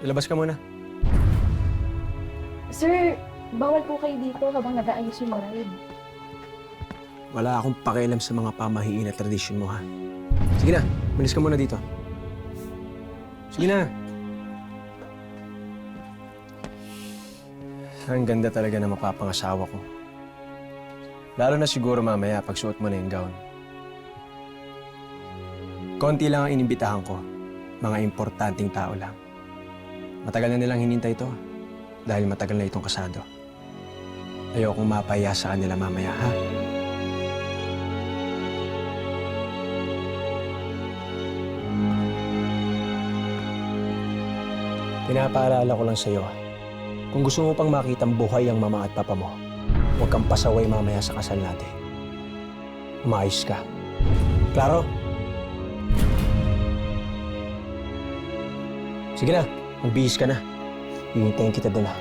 Ilabas ka muna. Sir, bawal po kayo dito habang nag-aayos yung bride. Wala akong pakialam sa mga pamahiin at tradisyon mo, ha? Sige na, malis ka muna dito. Sige na. Ang ganda talaga ng mapapangasawa ko. Lalo na siguro mamaya pag suot mo na yung gown. Konti lang ang inimbitahan ko. Mga importanteng tao lang. Matagal na nilang hinintay ito dahil matagal na itong kasado. Ayokong mapahiya sa kanila mamaya, ha? Pinapaalala ko lang sa'yo, kung gusto mo pang makitang buhay ang mama at papa mo, huwag kang pasaway mamaya sa kasal natin. Umayos ka. Klaro? Sige na, magbihis ka na. Hihintayin kita doon, ha?